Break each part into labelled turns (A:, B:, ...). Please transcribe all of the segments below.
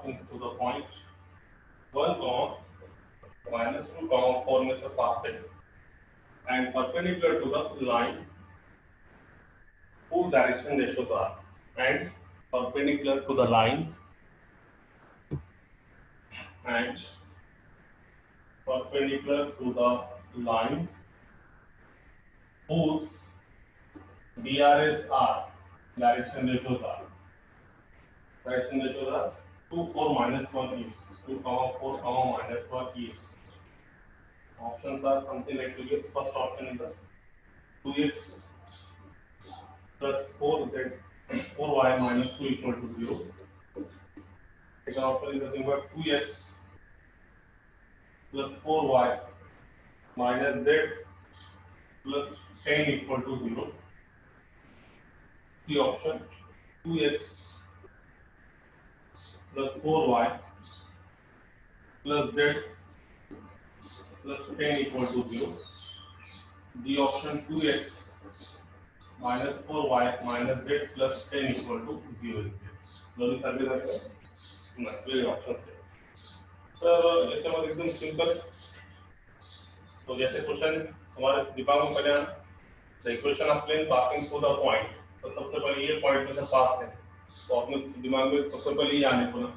A: passing to the point 1, minus 2, 4 में से पास है and perpendicular to the line whose direction ratios are and perpendicular to the line and perpendicular to the line whose DRS are direction ratios are 2, 4, minus 1 each. 2, 4, minus 1 each. Options are something like to get first option is the 2x plus 4z 4y minus 2 equal to 0. Second option is nothing but 2x plus 4y minus z plus 10 equal to 0. The option 2x plus 4y plus z plus 10 equal to 0. The option 2x minus 4y minus z plus 10 equal to 0 is there. दोनों सर्वे करके वेगळे option आहे. तर याच्यामध्ये एकदम simple. तो जैसे question हमारे दिमाग में पहले the equation of plane passing through the point. तो सबसे पहले ये पॉइंट में से पास है तो अपने दिमाग में सबसे पहले ये आने को ना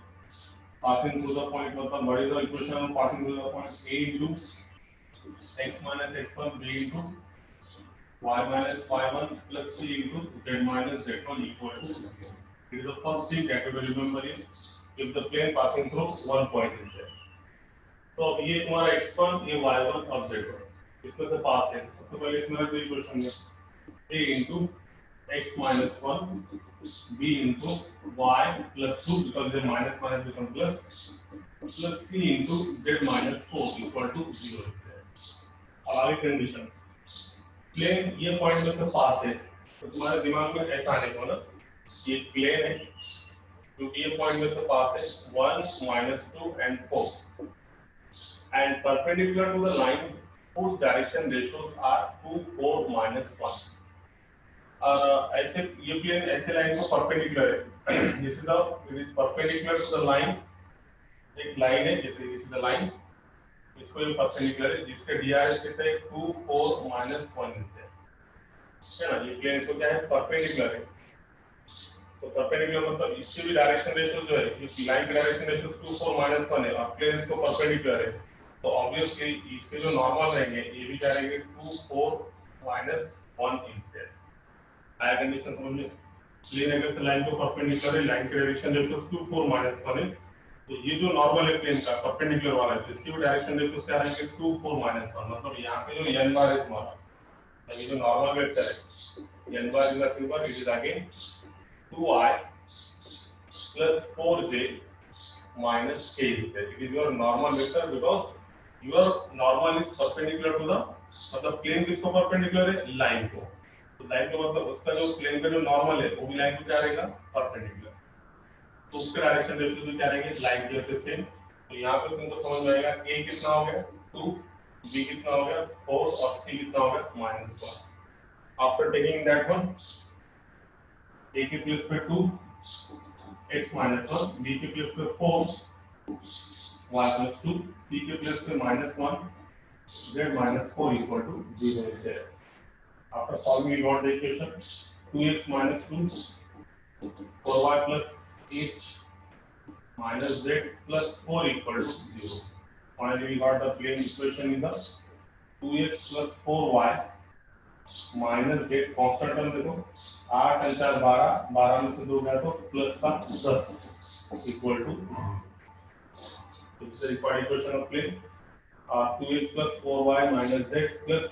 A: passing through the point मतलब what is the equation of passing through the point a into x minus x1 b into y minus y1 plus c into z minus z1 equal to 0. It is the first thing that you will remember if the plane passing through one point is there. तो अब ये तुम्हारा x1 ये y1 और z1 इसमें से पास है. सबसे पहले इसमें जो इक्वेशन है a into x minus 1 b into y plus 2 because the minus minus become plus c into z minus 4 equal to 0 is there. अब आगे कंडीशन प्लेन ये पॉइंट में से पास है तो तुम्हारे दिमाग में ऐसा आने को ना ये प्लेन है क्योंकि ये पॉइंट में से पास है 1 minus 2 and 4 and perpendicular to the line whose direction ratios are 2, 4, minus 1. और ऐसे ये प्लेन ऐसे लाइन को परपेंडिकुलर है. This is perpendicular to the line. एक लाइन है जैसे दिस इज द लाइन इसको ये परपेंडिकुलर है जिसके डीआरएस कितना है 2, 4, minus 1 है ना. ये प्लेन इसको क्या है परपेंडिकुलर है. तो परपेंडिकुलर मतलब इसकी भी डायरेक्शन रेशियो जो है इस लाइन की डायरेक्शन रेशियो 2, 4, minus 1 है और प्लेन इसको परपेंडिकुलर है तो ऑब्वियसली इसके जो नॉर्मल रहेंगे ये भी क्या रहेंगे 2, 4, minus 1 इज देयर. आया कंडीशन समझ में. प्लेन अगर से लाइन को परपेंडिकुलर है लाइन की डायरेक्शन रेशियो 2, 4, minus 1 है तो ये जो नॉर्मल है प्लेन का परपेंडिकुलर वाला है इसकी भी डायरेक्शन रेशियो क्या रहेंगे 2, 4, minus 1. मतलब यहाँ पे जो n बार है तुम्हारा ये जो नॉर्मल वेक्टर है n bar is nothing but it is again 2i plus 4j minus k is there. It is your normal vector because your normal is perpendicular to the मतलब प्लेन किसको perpendicular है line को. तो line का मतलब उसका जो plane का जो नॉर्मल है वो भी लाइन को क्या रहेगा परपेंडिकुलर. तो उसके डायरेक्शन रेशियो भी क्या रहेंगे लाइन के जैसे सेम. तो यहाँ पे तुमको समझ में आएगा a कितना हो गया 2, b कितना हो गया 4 और c कितना हो गया -1. After taking that one a के प्लेस पे 2 x minus 1 b के प्लेस पे 4 y plus 2 c के प्लेस पे -1 z minus 4 equal to 0 is there. After solving we got the equation 2x minus 2 4y plus h minus z plus 4 equal to 0. Finally we got the plane equation in the 2x plus 4y minus z constant term देखो 8 और 4 12 12 में से 2 गया तो plus का 10 equal to this is the required equation of plane. 2x plus 4y minus z plus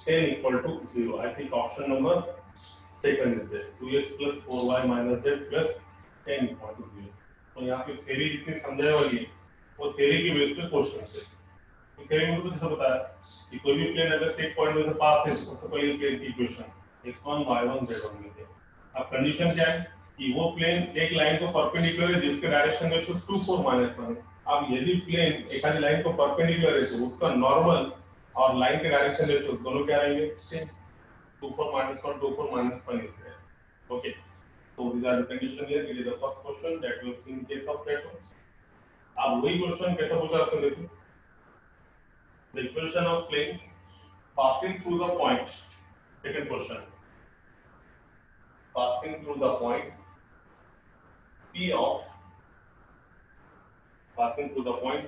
A: 10 equal to 0. I think option number second is there. 2x plus 4y minus z plus 10 equal to 0. तो यहाँ पे theory जितनी समझाने वाली है वो theory की base पे क्वेश्चन है. तो थ्योरी में तो जैसा बताया कि कोई भी प्लेन अगर से एक पॉइंट में से पास है तो सबसे पहले प्लेन की इक्वेशन x1 y1 z1 में से. अब कंडीशन क्या है कि वो प्लेन एक लाइन को परपेंडिकुलर है जिसके डायरेक्शन रेशियो 2, 4, minus 1 है. अब यदि प्लेन एक आधी लाइन को परपेंडिकुलर है तो उसका नॉर्मल और लाइन के डायरेक्शन रेशियो दोनों क्या रहेंगे same 2, 4, minus 1 2, 4, minus 1 is there. Okay So these are the condition here. It is the first question that we have seen in case of Plato. अब वही क्वेश्चन कैसे पूछा आपने देखो. The equation of plane passing through the point. Second question. Passing through the point P of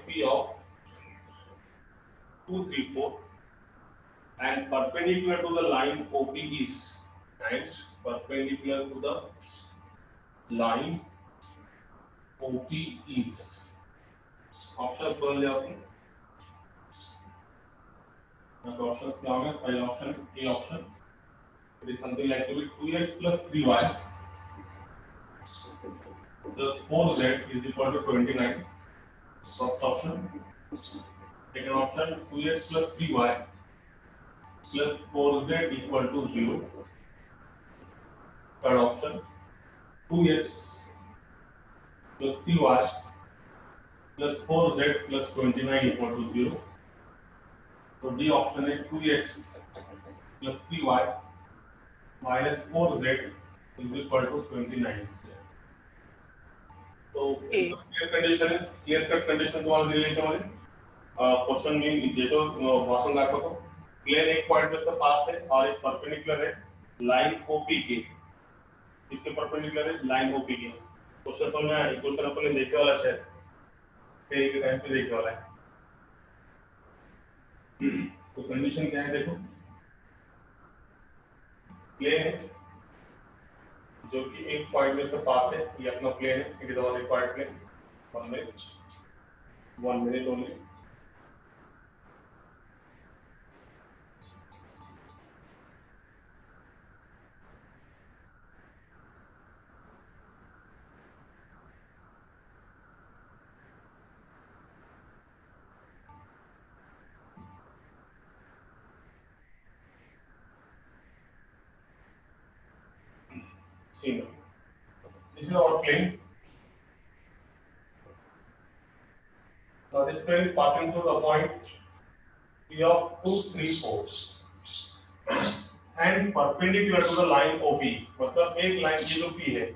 A: P of 2, 3, 4 and perpendicular to the line OP is options बोल दिया आपने. Options क्या होंगे? पहला option A option, it is something like to be 2x plus 3y plus 4z is equal to 29. First option. Second option, 2x plus 3y plus 4z equal to 0. Third option, 2x plus 3y plus 4z plus 29 equal to 0. So D option is 2x plus 3y minus 4z is equal to 29. So clear condition is clear cut condition तुम्हाला दिलेली याच्यामध्ये. Question मी देतो वाचून दाखवतो. Plane एक point में से पास है और एक परपेंडिकुलर है लाइन ओपी के. इसके परपेंडिकुलर है लाइन ओपी के. क्वेश्चन पर मैं क्वेश्चन अपन ने देखे वाला है फिर एक टाइम पे देखे वाला है. तो कंडीशन क्या है देखो. प्लेन है जो कि एक पॉइंट में से पास है. ये अपना प्लेन है. It is our required plane. 1 minute only. This is our plane. Now this plane is passing through the point P of 2, 3, 4 and perpendicular to the line OP. मतलब एक लाइन ये जो P है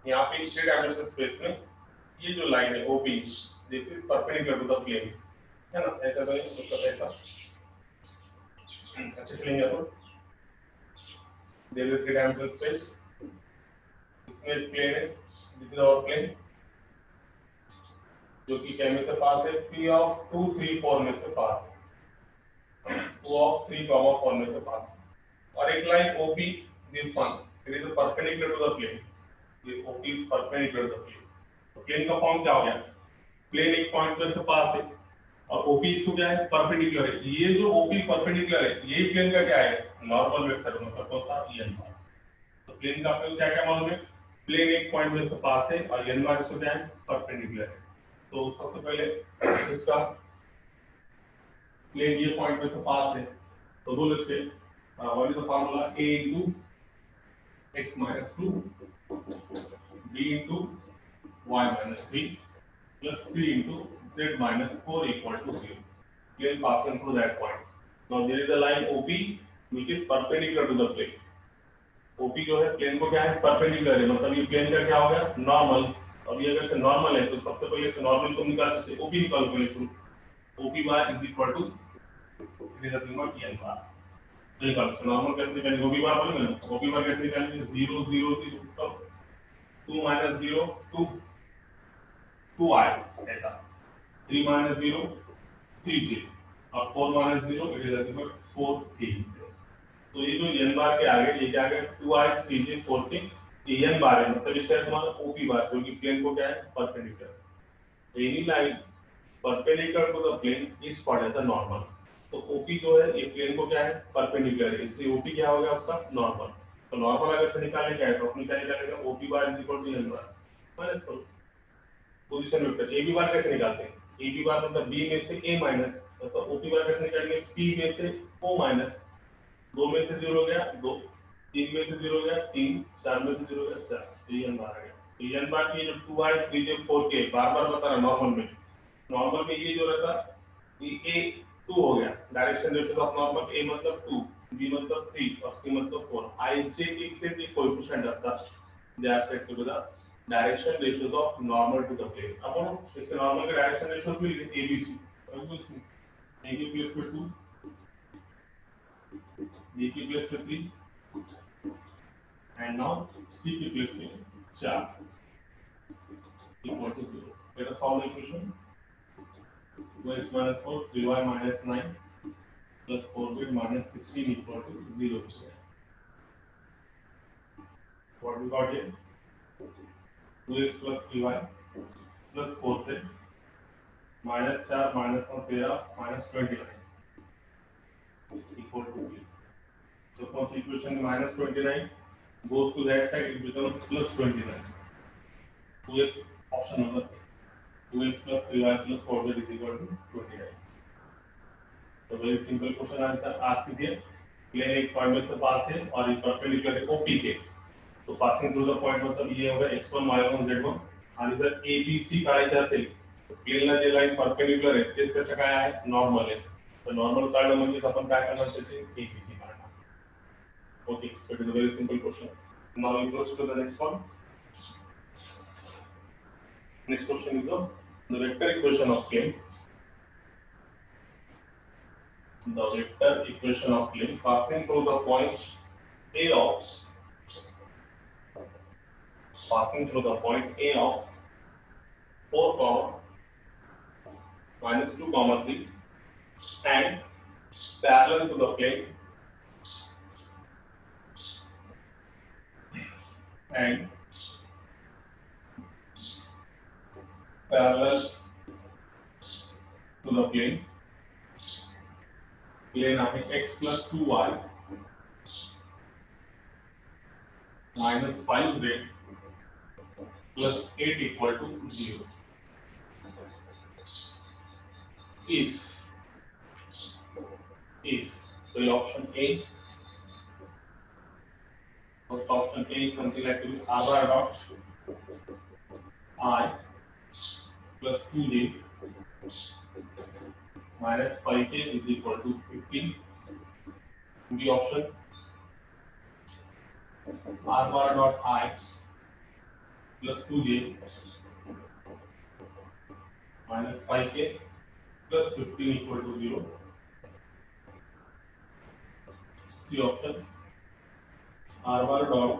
A: यहाँ पे 3 डायमेंशनल स्पेस में ये जो लाइन है OP, this is perpendicular to the plane. है ना? ऐसा तो मतलब ऐसा अच्छे से लेंगे अपन. There is 3 dimensional space. इसमें प्लेन है. दिस इज आवर प्लेन जो कि क्या में से पास है P of 2, 3, 4 में से पास है. 2 of 3, 4 में से पास है. और एक line OP, this one, it is perpendicular to the plane. This OP is perpendicular to the plane. तो प्लेन का फॉर्म क्या हो गया? प्लेन एक पॉइंट में से पास है और OP इसको क्या है? परपेंडिकुलर है. ये जो OP परपेंडिकुलर है यही प्लेन का क्या है? Normal vector. मतलब कौन सा? n bar. तो प्लेन का आपको क्या क्या मालूम है? प्लेन एक पॉइंट में से पास है और n बार इसको क्या है? परपेंडिकुलर है. तो सबसे पहले इसका प्लेन ये पॉइंट में से पास है तो बोल इसके what is the formula? a into x minus 2 b into y minus 3 plus c into z minus 4 equal to 0. Plane passing through that point. Now there is a line OP which is perpendicular to the plane. OP जो है plane को क्या है? Perpendicular है. मतलब ये plane का क्या हो गया? नॉर्मल. अब ये अगर से नॉर्मल है तो सबसे पहले से नॉर्मल को निकाल सकते. OP निकालो पहले शुरू. OP bar is equal to it is nothing but n bar. तो निकालो. नॉर्मल कैसे निकालेंगे? OP बार बोलेंगे ना. OP बार कैसे निकालेंगे? 0 0 0 2 minus 0 2 2i ऐसा. 3 minus 0 3j और 4 minus 0 it is nothing but 4j. तो ये जो n बार के आगे ये क्या है? 2i 3j 4k. ये n बार है. मतलब इसका तुम्हारा OP बार जो कि प्लेन को क्या है? Perpendicular. Any line perpendicular to the plane is called as the normal. तो OP जो है ये प्लेन को क्या है? परपेंडिकुलर है. इसलिए OP क्या हो गया उसका? नॉर्मल. तो नॉर्मल अगर से निकालने का है तो अपनी क्या निकालेगा? OP bar is equal to n bar minus position vector. AB bar कैसे निकालते हैं? AB बार मतलब B में से A माइनस. तो OP बार कैसे निकालेंगे? P में से O माइनस. 2 में से 0 हो गया 2, 3 में से 0 हो गया 3, 4 में से 0 हो गया 4. तो ये n बार आ गया. तो ये n बार की जो 2i 3j 4k बार-बार बता रहा नॉर्मल में. नॉर्मल में ये जो रहता ये a 2 हो गया. Direction ratio of normal a मतलब 2, b मतलब 3 और c मतलब 4. i j एक से एक कोएफिशिएंट असता they are said to be the direction ratios of normal to the plane. अपन इसके normal के direction ratios भी ABC, AB plus 2, BQ plus 3, and now CQ plus 4 equal to 0. Let us solve the equation. 2x minus 4, 3y minus 9 plus 4z minus 16 equal to 0. What we got here? 2x plus 3y plus 4z minus 4 minus 1 13 minus 29 equal to 0. So from equation minus 29 goes to that side, it becomes plus 29. 2x option number 2x plus 3y plus 4z is equal to 29. So very simple question answer ask कीजिए. Plane एक point में से पास है और इस perpendicular है OP के. तो पासिंग थ्रू द पॉइंट मतलब ये होगा x1 y1 z1 आणि जर ABC काढायचे असेल तर प्लेनला जे लाईन परपेंडिकुलर आहे तेच कसं काय आहे नॉर्मल आहे. तर नॉर्मल काढलं म्हणजे आपण काय करणार त्याचे ABC काढणार. Okay, so it is a very simple question. Now we proceed to the next one. Next question is the vector equation of plane. The vector equation of plane passing through the point A of 4 comma minus 2 comma 3 and parallel to the plane plane आहे x plus 2y minus 5z plus 8 equal to 0 is so the option A, first option A is something like this: r bar dot I plus 2j minus 5k is equal to 15. B option r bar dot I plus 2j minus 5k plus 15 equal to 0. C option r bar dot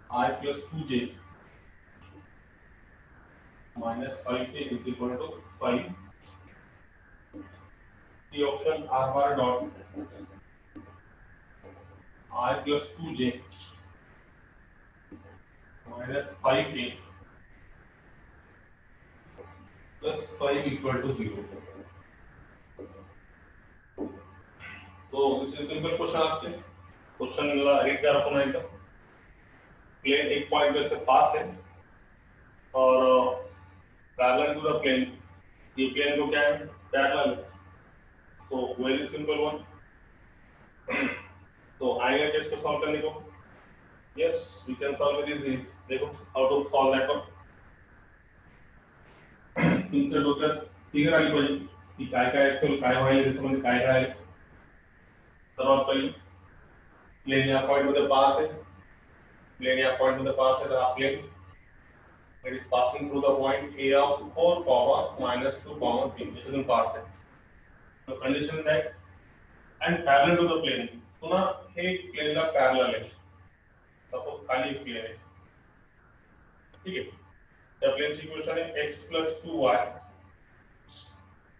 A: I plus 2j minus 5k is equal to 5. D option r bar dot I plus 2j minus 5k plus 5 equal to 0. So this is simple question आपसे. Question read कर अपन एक plane एक point में से पास है और parallel to the plane. ये plane को क्या है पैरेलल. तो वेरी सिंपल वन. तो आएगा कैसे सॉल्व करने को. Yes we can solve it easy. देखो how to solve that one. तुमच्या डोक्यात क्लियर आली पाहिजे की काय काय ऍक्च्युअल काय होईल त्याच्यामध्ये काय काय आहे. सर्वात पहिली प्लेन या पॉइंट मध्ये पास है. प्लेन या पॉइंट मध्ये पास है. तर हा plane it is passing through the point A of 4 comma minus 2 comma 3 which is in pass है. The condition that and parallel to the plane. पुन्हा हे प्लेनला पॅरलल आहे. सपोज खाली एक प्लेन आहे. ठीक आहे. त्या प्लेनची इक्वेशन आहे x plus 2y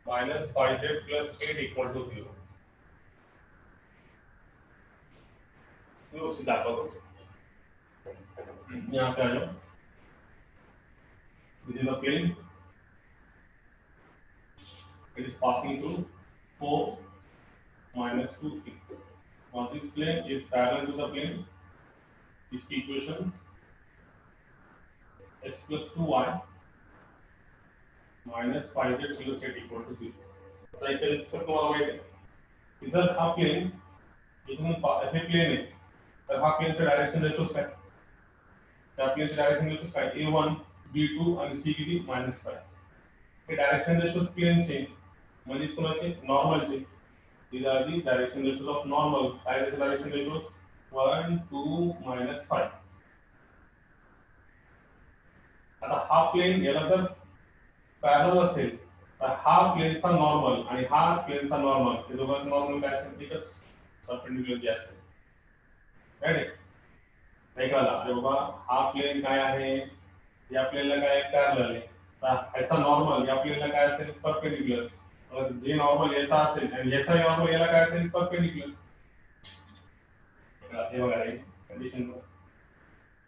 A: minus 5z plus 8 equal to 0. व्यवस्थित दाखवतो. यहाँ पे आ जाओ. This is a plane. It is passing through 4 minus 2 3. Now this plane is parallel to the plane. इसकी equation x plus 2y minus 5z plus 8 equal to 0. तो एक तरीके तुम्हाला माहिती आहे. इधर हा प्लेन इथून हे प्लेन आहे. तर हा प्लेनचा डायरेक्शन रेशोज काय. त्या प्लेनचे डायरेक्शन रेशोज काय a1 b2 आणि c किती -5. हे डायरेक्शन रेशोज प्लेनचे म्हणजे कोणाचे नॉर्मलचे. These are the direction ratios of normal. काय आहे direction ratios? 1 2 minus 5. आता हा प्लेन याला जर पॅरलल असेल तर हा प्लेनचा नॉर्मल आणि हा प्लेनचा नॉर्मल हे दोघांचं नॉर्मल काय असेल एकच परपेंडिक्युलर जे असेल. राईट नाही कळलं. अरे बाबा हा प्लेन काय आहे या प्लेनला काय पॅरलल आहे तर ह्याचा नॉर्मल या प्लेनला काय असेल परपेंडिक्युलर. जे नॉर्मल याचा असेल आणि याचा नॉर्मल याला काय असेल परपेंडिक्युलर. हे बघा हे कंडिशन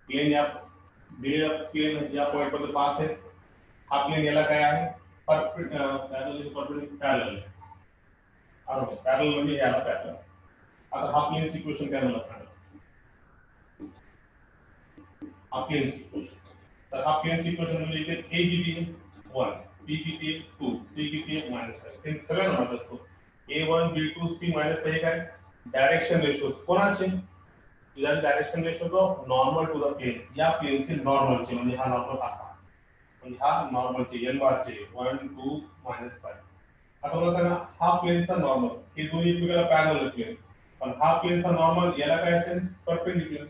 A: प्लेन या दिलेल्या प्लेन या पॉइंट मध्ये पास आहे. हा प्लेन याला काय आहे पॅरलल आहे. पॅरलल म्हणजे याला पॅरलल. आता हा प्लेनची इक्वेशन काय मला सांगा. हा प्लेनची इक्वेशन तर हा प्लेनची इक्वेशन म्हणजे इथे a किती आहे 1 b किती आहे 2 c किती आहे -5 हे सगळ्यांना माहित असतो. a1 b2 c -5 हे काय डायरेक्शन रेशो कोणाचे direction ratio of normal to the plane. या प्लेनचे नॉर्मलचे म्हणजे हा नॉर्मल असा म्हणजे हा नॉर्मलचे n बारचे 1 2 -5. आता मला सांगा हा प्लेनचा नॉर्मल हे दोन्ही एकमेकाला पॅरलल प्लेन पण हा प्लेनचा नॉर्मल याला काय असेल परपेंडिक्युलर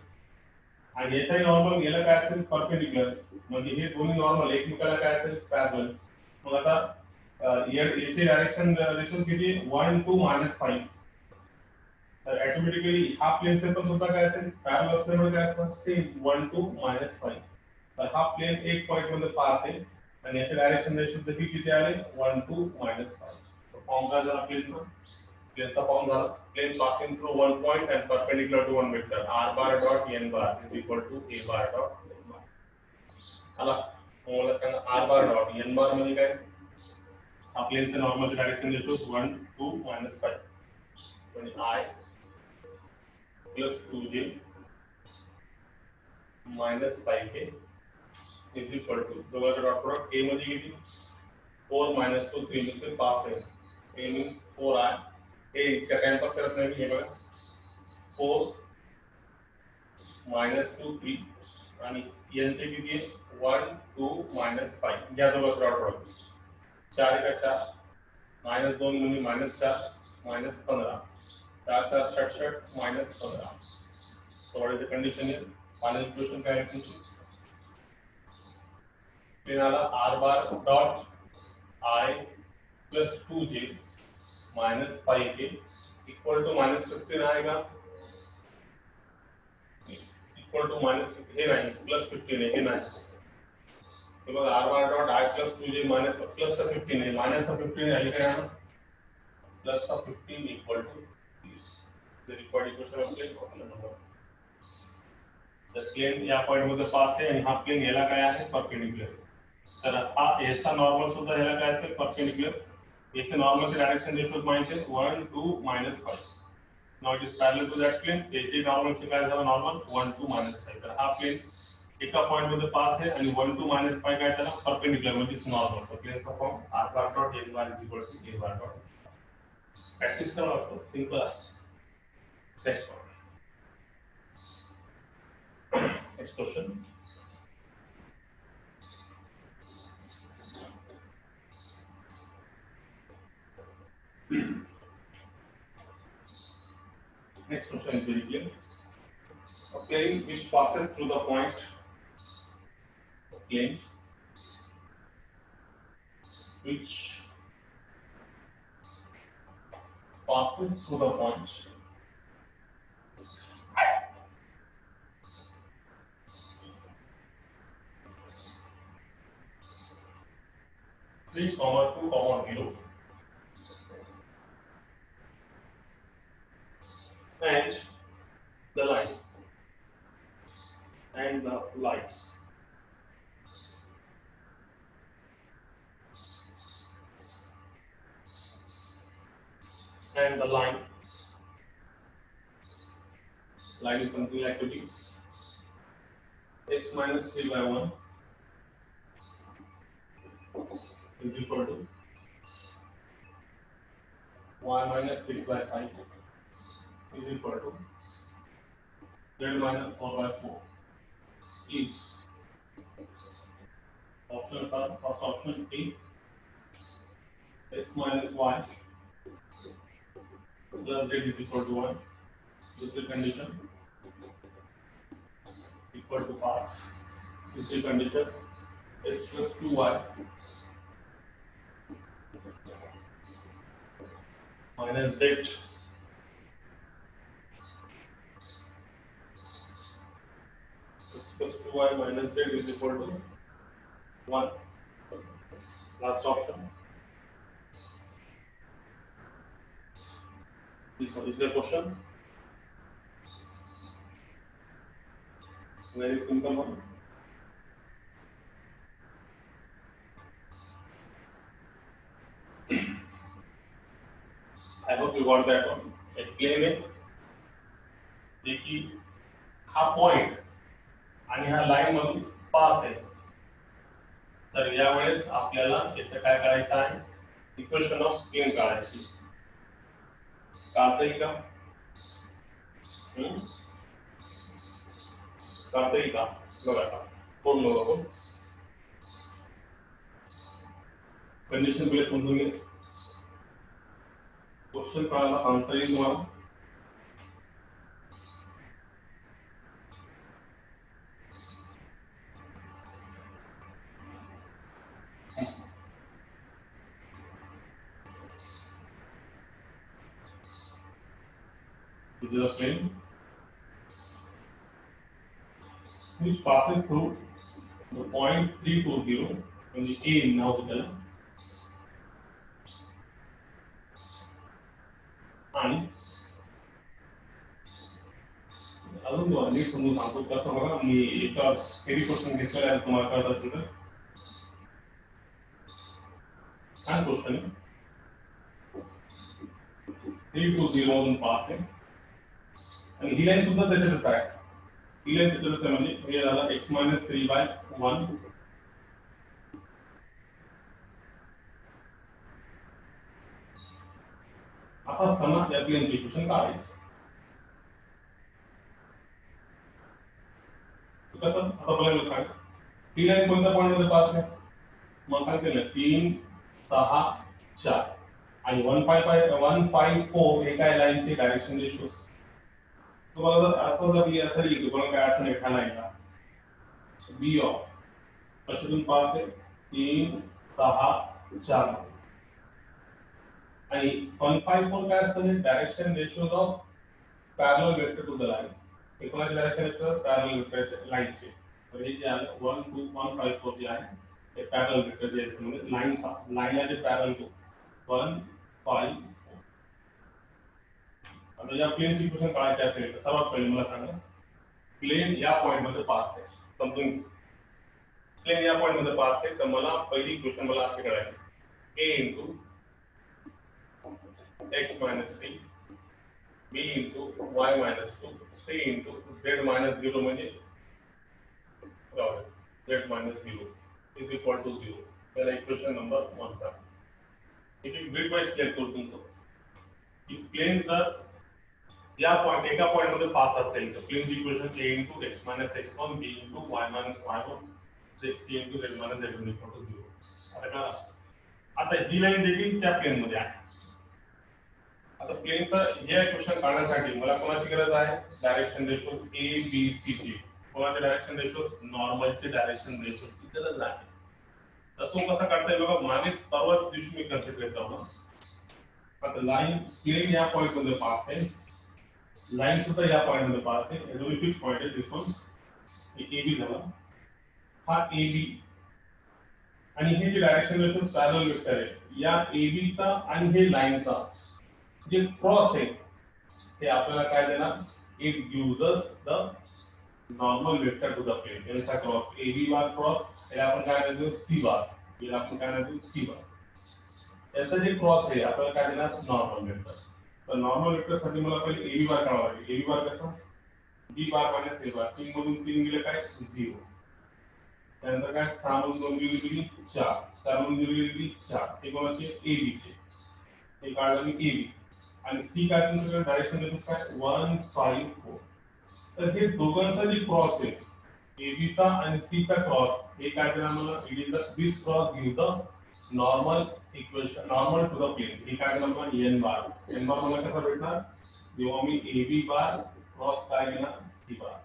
A: आणि याचाही नॉर्मल याला काय असेल परपेंडिक्युलर म्हणजे हे दोन्ही नॉर्मल एकमेकाला काय असेल पॅरलल. मग आता याचे डायरेक्शन रेशो किती 1 2 -5 तर ऑटोमॅटिकली हा प्लेनचे पण सुद्धा काय असेल पॅरलल असल्यामुळे काय असतं सेम 1 2 -5. तर हा प्लेन एक पॉइंट मध्ये पास आहे आणि याचे डायरेक्शन रेशो देखील किती आले 1 2 -5. फॉर्म काय झाला प्लेनचा प्लेनचा फॉर्म झाला plane passing through one point and perpendicular to one vector r bar dot n bar is equal to a bar dot n bar. आला मला सांगा r bar dot n bar म्हणजे काय हा प्लेनचे नॉर्मल डायरेक्शन रेशो 1 2 -5 म्हणजे I plus 2j minus 5k is equal to दोघांचा dot product a मध्ये किती 4 minus 2 3 म्हणजे 5 आहे. a means 4i हे इतका टाइमपास करत नाही हे बघा 4 -2 3 आणि n चे किती आहे 1 2 -5 या दोघांचा डॉट प्रोडक्ट 4 का 4 -2 म्हणजे -4 -15 4 4 66 -15. So what is the condition here? Final equation काय आहे तुमची प्लेनाला r bar dot I plus 2j minus 5k equal to -15 आएगा equal to -15 हे नाही plus 15 है हे नाही तो बघा r bar dot I plus 2j minus plus 15 है minus 15 आहे काय plus 15 equal to the required equation of plane formula number. तर प्लेन या पॉइंट मध्ये पास आहे आणि हा प्लेन याला काय आहे परपेंडिक्युलर. तर हा याचा नॉर्मल सुद्धा याला काय असेल परपेंडिक्युलर. याचे नॉर्मलचे डायरेक्शन रेशो माहिती आहे 1 2 -5. Now it is parallel to that plane. याचे नॉर्मलचे काय झालं नॉर्मल 1 2 -5. तर हा प्लेन एका पॉइंट मध्ये पास आहे आणि 1 2 -5 काय त्याला परपेंडिक्युलर म्हणजे नॉर्मल. तर प्लेनचा form r bar dot n bar is equal to a bar dot. Practice करावं लागतं सिंपल आहे. Next question. Next question is very clear. A plane which passes through the point, plane which passes through the point 3, 2, 0 and the line and the light. And the line is something like to be x minus 3 by 1 is equal to y minus 6 by 5 is equal to z minus 4 by 4 is option for first option A x minus y plus z is equal to 1. This is the condition. equal to pass. This is condition x plus 2y minus z x plus 2y minus z is equal to 1. Last option. This one is the question. Very simple one. I hope you got that one. एक plane आहे जे की हा point आणि हा line मधून पास आहे. तर यावेळेस आपल्याला याचं काय करायचं आहे, इक्वेशन ऑफ प्लेन काढायची. काढता येईल का? काढता येईल का? बघा आता कोण बघू कंडिशन पहिले समजून घे. क्वेश्चन कळाला सांगता येईल तुम्हाला. This is a plane which passes through the point 320 in the A in orbital आणि अजून नीट समजून सांगतो कसं बघा. मी एका थेरी क्वेश्चन घेतलेला आहे, तुम्हाला कळत असेल तर छान क्वेश्चन आहे. 320 मधून पास आहे आणि ही लाईन सुद्धा त्याच्यातच आहे. ही लाईन त्याच्यातच आहे म्हणजे हे झालं x - 3/1. असा असताना या प्लेनचे इक्वेशन काढायचं. कसं आता बघायला सांग. ही लाईन कोणत्या पॉइंट मध्ये पास आहे मग सांगते ना 3, 6, 4 आणि 154 हे काय लाईनचे डायरेक्शन रेशोज. तुम्हाला जर असं जर मी असं लिहितो तुम्हाला काय अडचण येणार नाही का. बी ऑफ कशातून पास आहे 3, 6, 4 आणि 154 काय असतं direction ratios of parallel vector to the line. एकोणाचे डायरेक्शन रेशोज पॅरलल वेक्टर लाईनचे. तर हे जे आहे 1, 2, 154 जे आहे ते पॅरलल वेक्टर जे म्हणजे लाईनला जे पॅरलल टू 1, 5. आता या प्लेनची इक्वेशन काढायची असेल तर सर्वात पहिले मला सांगा प्लेन या पॉइंट मध्ये पास आहे. समजून प्लेन या पॉइंट मध्ये पास आहे तर मला पहिली इक्वेशन मला अशी करायची a into x minus 3 b into y minus 2 c into z minus 0 म्हणजे z minus 0 is equal to 0. त्याला इक्वेशन नंबर 1 चा इथे ग्रिड वाइज क्लियर करू तुमचं की प्लेन जर या पॉइंट एका पॉइंट मध्ये पास असेल तर प्लेनची equation a into x minus x1 b into y minus y1 c into z minus z1 equal to 0. आता ही लाईन देखील त्या प्लेन मध्ये आहे. आता प्लेनचं हे इक्वेशन काढण्यासाठी मला कोणाची गरज आहे direction ratios a b c ची. कोणाचे डायरेक्शन रेशोज नॉर्मलचे डायरेक्शन रेशोजची गरज आहे. तर तो कसा काढता येईल बघा. मागेच परवाच दिवशी मी कन्सिडर करतो ना. आता लाईन प्लेन या पॉइंट मध्ये पास आहे, लाईन सुद्धा या पॉइंट मध्ये पास आहे. हे दोन्ही फिक्स पॉइंट आहे. दिस वन ए बी झाला हा ए बी आणि हे जे डायरेक्शन रेशोज पॅरलल वेक्टर आहे या ए बी चा आणि हे लाईनचा जे क्रॉस आहे ते आपल्याला काय देणार. It gives us the normal vector to the plane. याचा cross A B bar cross याला आपण काय देतो सी बार. याला आपण काय देतो सी बार. याचा जे क्रॉस आहे आपल्याला काय देणार नॉर्मल वेक्टर. तर नॉर्मल वेक्टर साठी मला पहिले ए बी बार काढावा लागेल. ए बी बार कसा बी बार मायनस ए बार. 3 मधून 3 गेले काय 0. त्यानंतर काय 6 मधून 2 गेली 4, 4 मधून 2 गेली 4. हे कोणाचे ए बी चे. हे काढलं मी ए बी आणि सी काय तुमच्याकडे डायरेक्शन रेशोज काय 1, 5, 4. तर हे दोघांचा जे क्रॉस आहे ए बी चा आणि सी चा क्रॉस हे काय देणार मला. It is the this cross give the normal equation normal to the plane. हे काय देणार मला एन बार. एन बार मला कसा भेटणार जेव्हा मी ए बी बार क्रॉस काय घेणार सी बार.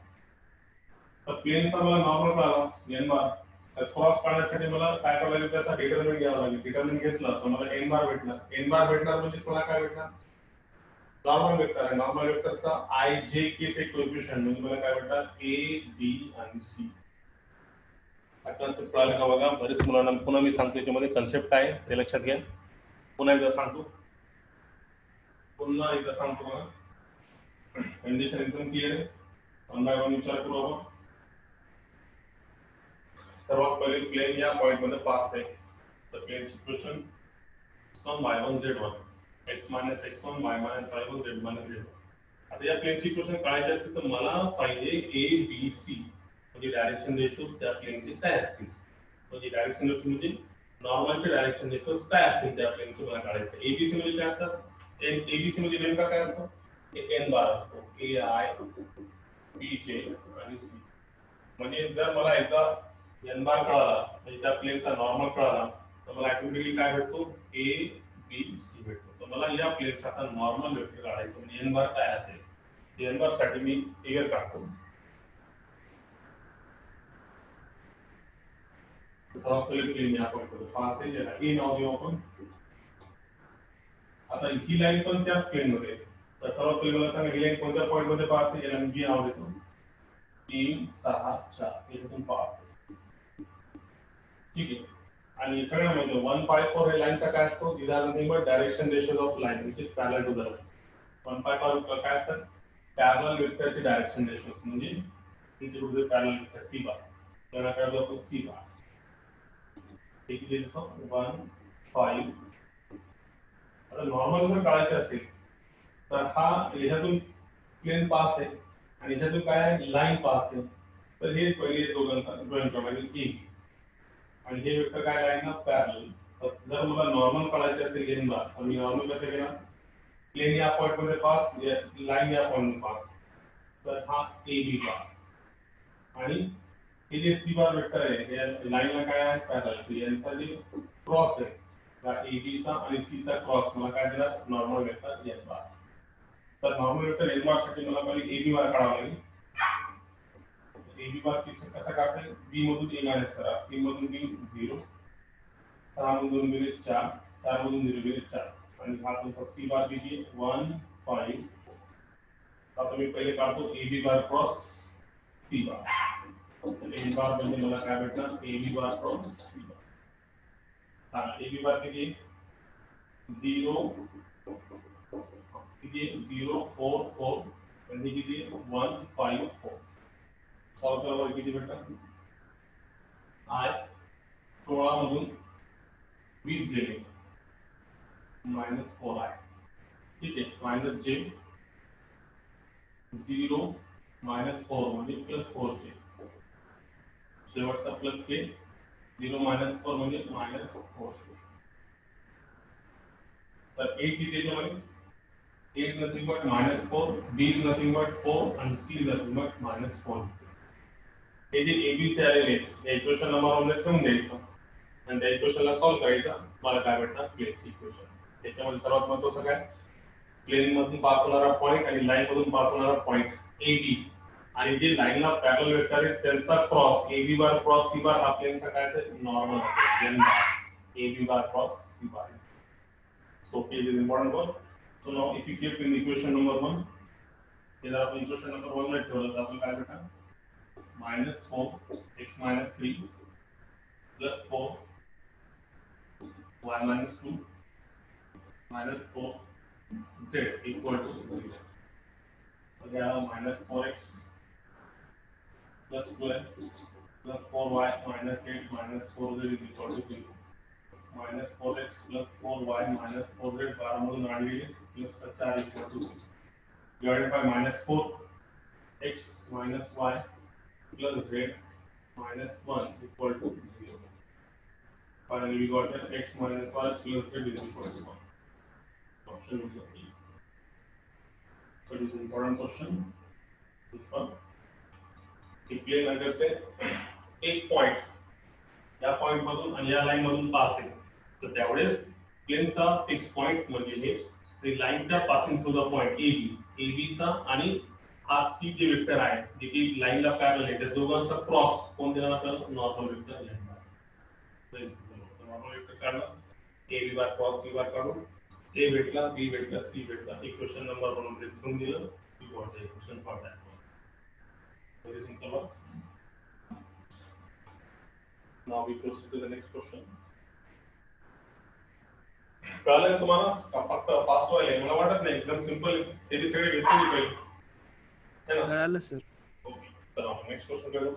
A: तर प्लेनचा मला नॉर्मल कळाला एन बार, तर क्रॉस काढण्यासाठी मला काय करावं लागेल, त्याचा डिटरमिनंट घ्यावा लागेल. डिटरमिनंट घेतलं तर मला एन बार भेटणार. एन बार भेटणार म्हणजे मला काय भेटणार, नॉर्मल वेक्टर आहे. नॉर्मल वेक्टरचा आय जे के चे कोएफिशिएंट म्हणजे मला काय भेटणार, ए बी आणि सी. कन्सेप्ट कळालं का बघा. बरेच मुलांना पुन्हा मी सांगतो याच्यामध्ये कन्सेप्ट काय आहे ते लक्षात घ्या. पुन्हा एकदा सांगतो बघा. कंडिशन एकदम क्लिअर आहे. वन बाय वन विचार करू आपण. सर्वात पहिले प्लेन या पॉइंट मध्ये पास आहे. तर plane situation x1 y1 z1 x minus x1 y minus y1 z minus z1. आता या प्लेनची इक्वेशन काढायची असेल तर मला पाहिजे ए बी सी म्हणजे डायरेक्शन रेशोज त्या प्लेनचे काय असतील. म्हणजे डायरेक्शन रेशो म्हणजे नॉर्मलचे डायरेक्शन रेशोज काय असतील त्या प्लेनचे मला काढायचं. एबीसी म्हणजे काय असतात, एबीसी म्हणजे नेमका काय असतो, एन बार असतो. ए आय बी जे आणि सी. म्हणजे जर मला एकदा एन बार कळाला म्हणजे त्या प्लेनचा नॉर्मल कळाला तर मला ऑटोमॅटिकली काय भेटतो, ए बी सी भेटतो. तर मला या प्लेनचा आता नॉर्मल वेक्टर काढायचं म्हणजे एन बार काय असेल. एन बार साठी मी फिगर काढतो. प्लेन आपण करू पास आहे ज्याला ए नाव देऊ आपण. आता ही लाईन पण त्याच प्लेन मध्ये. तर सर्वात पहिले मला सांगा ही लाईन कोणत्या पॉइंट मध्ये पास आहे, याला मी बी नाव देतो. 3 6 4 इथून पास आहे. ठीक आहे. आणि सगळ्यांना माहिती 1 5 4 हे लाईनचा काय असतो, these are nothing but direction ratios of line which is parallel to the line. 1 5 4 काय असतात, पॅरलल वेक्टरचे डायरेक्शन रेशोज म्हणजे into the parallel vector C bar. त्याला काय होतो सी बार. ठीक आहे. 1 5. आता नॉर्मल जर काढायचे असेल तर हा याच्यातून प्लेन पास आहे आणि याच्यातून काय आहे, लाईन पास आहे. तर हे पहिले दोघांचा ड्रॉइंग प्रमाणे एक आणि हे वेक्टर काय लाईन पॅरलल. तर जर मला नॉर्मल काढायचे असेल एन बार तर मी नॉर्मल कसं घेणार, प्लेन या पॉइंट मध्ये पास, लाईन या पॉइंट पास. तर हा ए बी बार आणि हे जे सी बार वेक्टर आहे या लाईनला काय आहे पॅरलल. यांचा जे क्रॉस आहे त्या ए बी चा आणि सी चा क्रॉस मला काय देणार, नॉर्मल वेक्टर एन बार. तर नॉर्मल वेक्टर एन बार साठी मला पहिले ए बी बार काढावा लागेल. ए बी बार कसा काढता येईल, बी मधून ए मायनस करा. 3 मधून बी 0, 6 मधून गेले 4, 4 मधून 0 गेले 4 आणि हा तुमचा सी बार किती 1 5. आता मी पहिले काढतो A B bar cross C bar. N bar म्हणजे मला काय भेटणार, ए B bar cross C bar. हा ए बी बार किती 0 किती 0 4 4 म्हणजे किती 1 5 4. सॉल्व केल्यावर किती भेटणार, आय 16 मधून 20 गेले -4i. ठीक आहे. मायनस जे 0 -4 म्हणजे +4j. शेवटचा प्लस के 0 -4 म्हणजे -4j. तर ए किती त्याच्यामध्ये, A nothing but -4, B nothing but 4 आणि सी नथिंग बट -4. हे जे एबीसी आलेले या इक्वेशन नंबर मध्ये ठेवून द्यायचं आणि त्या इक्वेशनला सॉल्व करायचं. मला काय भेटणार, प्लेनची इक्वेशन. त्याच्यामध्ये सर्वात महत्त्वाचं काय, प्लेन मधून पास होणारा पॉइंट आणि लाईन मधून पास होणारा पॉइंट ए बी आणि जे लाईनला पॅरलल वेक्टर आहे त्यांचा cross A B bar cross C bar हा प्लेनचा काय असेल, नॉर्मल असेल. N bar A B bar cross C bar. So K is important one. So now if you keep in equation number 1, then आप equation number 1 में ठेवलं तर आपण काय भेटणार, -4 x minus 3 plus 4 y minus 2 minus 4 z equal to 0. तो क्या -4x plus 12 plus 4y minus 8 minus 4z is equal to 0. -4x plus 4y minus 4z 12 मधून आणलेले plus 4 equal to 0. Divided by -4x minus y plus z minus 1 equal to 0. Finally, we got that x minus y plus z is equal to 1. Option is B. So it is an important question. This one. कि plane अगर से एक point या point मधून आणि या line मधून पास आहे तर त्यावेळेस प्लेनचा फिक्स पॉइंट म्हणजे हे लाईनच्या passing through the point A B चा आणि हा सी जे वेक्टर आहे जे की लाईनला पॅरलल आहे त्या दोघांचा क्रॉस कोण देणार आपल्याला normal vector lambda. Normal vector काढला A B bar cross B bar काढून ए भेटला बी भेटला सी भेटला इक्वेशन नंबर 1 लिहून दिलं की what the equation for that one. Very simple. Now we proceed to the next question. कळलं तुम्हाला फक्त पास व्हायला मला वाटत नाही एकदम सिंपल ते बी सगळे घेतले पाहिजे है ना.
B: कळालं सर.
A: ओके तर आपण नेक्स्ट क्वेश्चन करू.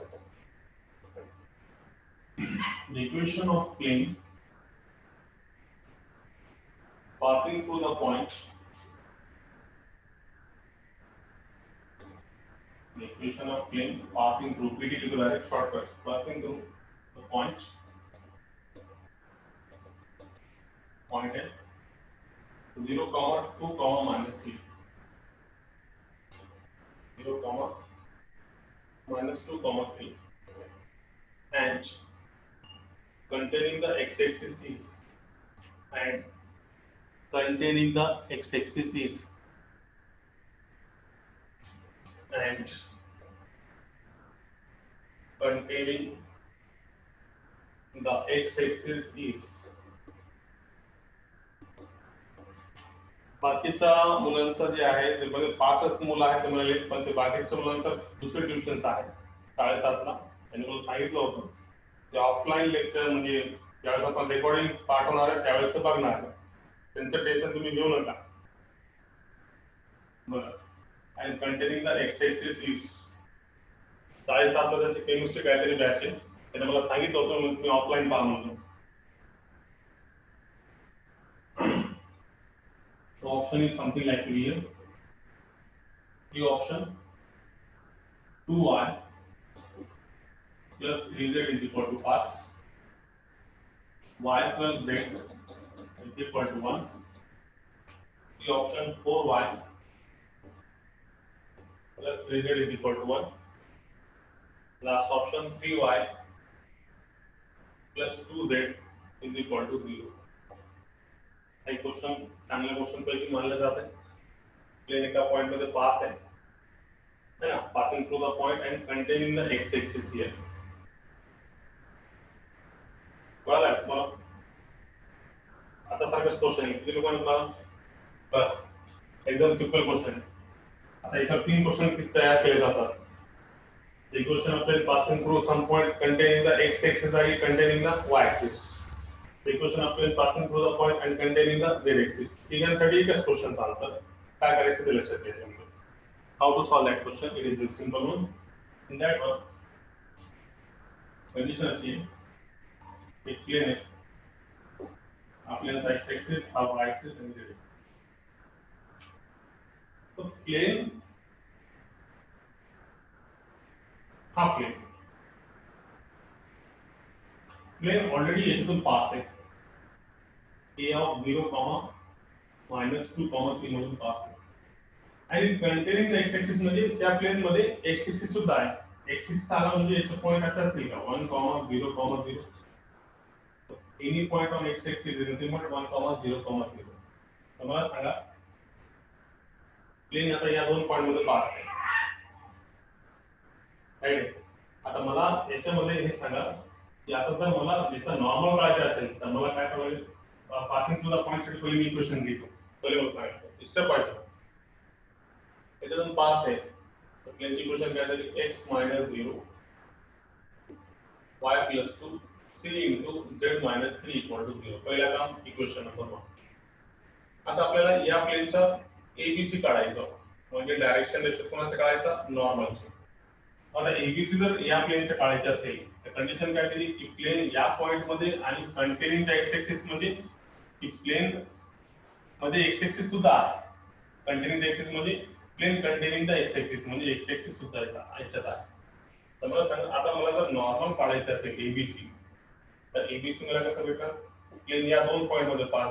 A: The equation of plane passing through the point. The equation of plane passing through pretty to the direct shortcut passing through the point A 0, 2, minus 3. 0, minus 2, 3 and containing the x-axis is and containing the x-axis is and containing the x-axis is. बाकीच्या मुलांचं जे आहे ते म्हणजे 5च मुलं आहेत ते म्हणाले पण ते बाकीच्या मुलांचं दुसरे ट्युशन्स आहेत 7:30ला. त्यांनी मला सांगितलं होतं ते ऑफलाईन लेक्चर म्हणजे ज्यावेळेस आपण रेकॉर्डिंग पाठवणार आहे त्यावेळेस ते बघणार आहे. त्यांचं टेन्शन तुम्ही घेऊ नका. बरं. And containing the x axis is 7:30ला त्याची केमिस्ट्री काहीतरी बॅच आहे त्याने मला सांगितलं होतं म्हणून मी ऑफलाईन पहा म्हणतो. The option is something like here. The option 2y plus 3z is equal to x. Y plus z is equal to 1. The option 4y plus 3z is equal to 1. Last option 3y plus 2z is equal to 0. एक question चांगल्या question पैकी मानलं जात आहे. Plane एका point मध्ये pass आहे है ना passing through the point and containing the x axis here. कळलं तुम्हाला आता सारखंच क्वेश्चन आहे किती लोकांना कळलं. एकदम सिंपल क्वेश्चन आहे. आता याच्यात 3 क्वेश्चन तयार केले जातात. Equation of plane passing through some point containing the x axis आणि containing the y axis. Equation of plane passing through the point and containing the z-axis. तिघांसाठी एकच क्वेश्चनचा आन्सर काय करायचं ते लक्षात घ्यायचं. How to solve that question? It is a simple one. In that one, condition अशी आहे एक प्लेन आहे आपल्याला x axis हा y axis आणि z axis. तो प्लेन हा प्लेन ऑलरेडी याच्यातून पास आहे. A of 0, minus 2, 3 मधून पास आहे. आणि कंटेनिंग द एक्स एक्सिस म्हणजे त्या प्लेन मध्ये एक्स एक्सिस सुद्धा आहे. एक्स एक्सिस आला म्हणजे याचा पॉइंट असा असतील का 1, 0, 0. Any point on x axis is nothing but 1, 0, 0. तर मला सांगा प्लेन आता या दोन पॉइंट मध्ये पास आहे. राईट. आता मला याच्यामध्ये हे सांगा की आता जर मला याचा नॉर्मल काढायचा असेल तर मला काय करावे. पासिंग थ्रू द पॉइंट साठी पहिले मी इक्वेशन घेतो. पहिले मला सांगा स्टेप बाय स्टेप. याच्यातून पास आहे तर प्लेनची इक्वेशन काय झाली x - 0 y + 2 c * z - 3 = 0. पहिला काम इक्वेशन नंबर 1. आता आपल्याला या प्लेनचा ABC काढायचा म्हणजे डायरेक्शन रेशो कोणाचा काढायचा नॉर्मलचा. आता ABC जर या प्लेनचा काढायचा असेल तर कंडिशन काय दिली की प्लेन या पॉइंट मध्ये आणि कंटेनिंग द एक्स एक्सिस म्हणजे की प्लेन मध्ये एक्स एक्सिस सुद्धा आहे. कंटेनिंग द एक्सिस म्हणजे plane containing the x axis म्हणजे एक्स एक्सिस सुद्धा याच्यात आहे. तर मला सांगा आता मला जर नॉर्मल काढायचं असेल ABC तर ABC मला कसं भेटणार प्लेन या दोन पॉइंट मध्ये पास